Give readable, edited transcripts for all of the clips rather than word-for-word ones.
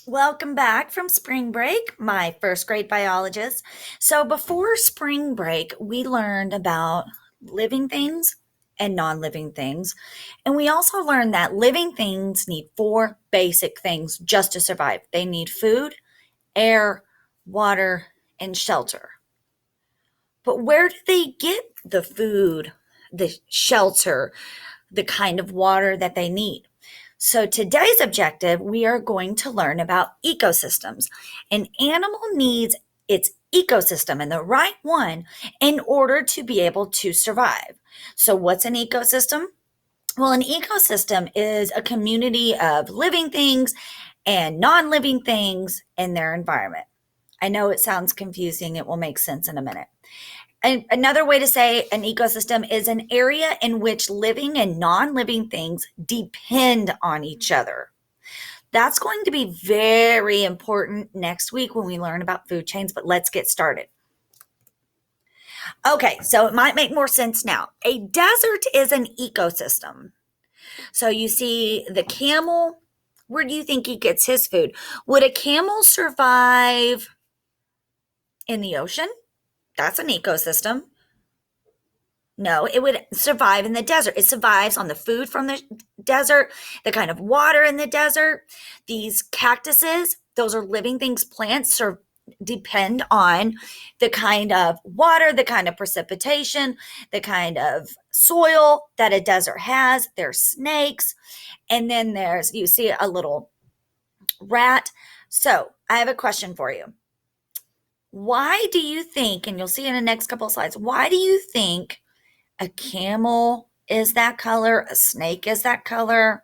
Welcome back from spring break, my first grade biologist. So, before spring break, we learned about living things and non living things. And we also learned that living things need four basic things just to survive they need food, air, water, and shelter. But where do they get the food, the shelter, the kind of water that they need? So, today's objective, we are going to learn about ecosystems. An animal needs its ecosystem and the right one in order to be able to survive. So, what's an ecosystem? Well, an ecosystem is a community of living things and non living things in their environment. I know it sounds confusing, it will make sense in a minute. And another way to say an ecosystem is an area in which living and non living things depend on each other. That's going to be very important next week when we learn about food chains, but let's get started. Okay, so it might make more sense now. A desert is an ecosystem. So you see the camel, where do you think he gets his food? Would a camel survive in the ocean? That's an ecosystem. No, it would survive in the desert. It survives on the food from the desert, the kind of water in the desert. These cactuses, those are living things, plants depend on the kind of water, the kind of precipitation, the kind of soil that a desert has. There's snakes. And then you see a little rat. So I have a question for you. Why do you think, and you'll see in the next couple of slides, why do you think a camel is that color, a snake is that color?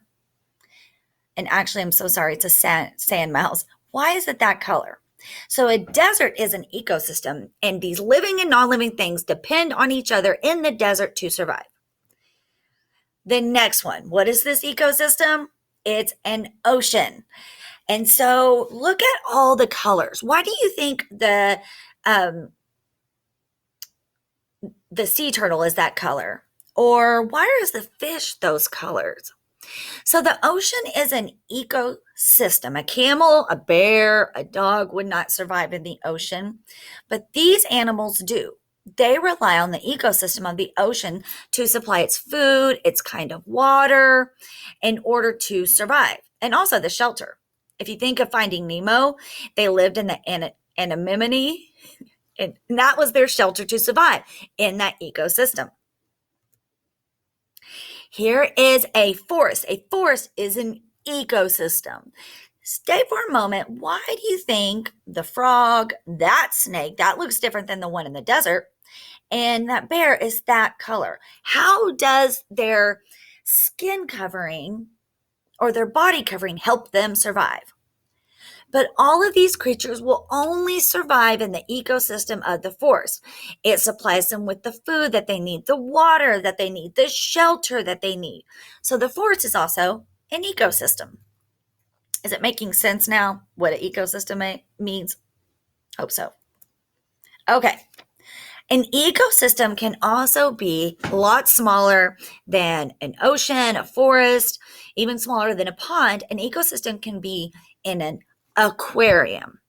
And actually, I'm so sorry, it's a sand mouse. Why is it that color? So a desert is an ecosystem, and these living and non-living things depend on each other in the desert to survive. The next one, what is this ecosystem? It's an ocean. And so look at all the colors. Why do you think the sea turtle is that color? Or why is the fish those colors? So the ocean is an ecosystem. A camel, a bear, a dog would not survive in the ocean, but these animals do. They rely on the ecosystem of the ocean to supply its food, its kind of water, in order to survive, and also the shelter. If you think of Finding Nemo, they lived in the anemone, and that was their shelter to survive in that ecosystem. Here is a forest. A forest is an ecosystem. Stay for a moment. Why do you think the frog, that snake, that looks different than the one in the desert, and that bear is that color? How does their skin covering or their body covering help them survive? But all of these creatures will only survive in the ecosystem of the forest. It supplies them with the food that they need, the water that they need, the shelter that they need. So the forest is also an ecosystem. Is it making sense now what an ecosystem means? Hope so. Okay. An ecosystem can also be a lot smaller than an ocean, a forest, even smaller than a pond. An ecosystem can be in an aquarium.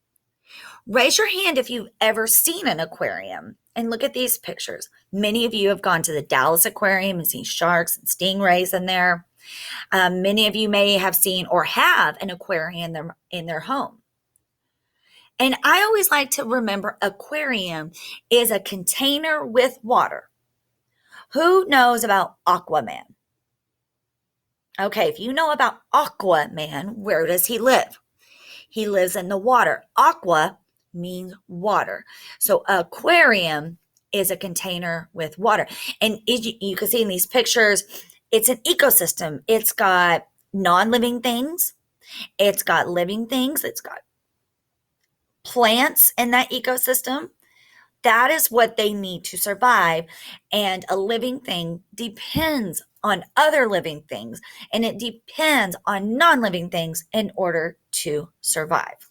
Raise your hand if you've ever seen an aquarium and look at these pictures. Many of you have gone to the Dallas Aquarium and seen sharks and stingrays in there. Many of you may have seen or have an aquarium in their home. And I always like to remember aquarium is a container with water. Who knows about Aquaman? Okay, if you know about Aquaman, where does he live? He lives in the water. Aqua means water. So aquarium is a container with water. And you can see in these pictures, it's an ecosystem. It's got non-living things. It's got living things. It's got plants in that ecosystem. That is what they need to survive. And a living thing depends on other living things, and it depends on non-living things in order to survive.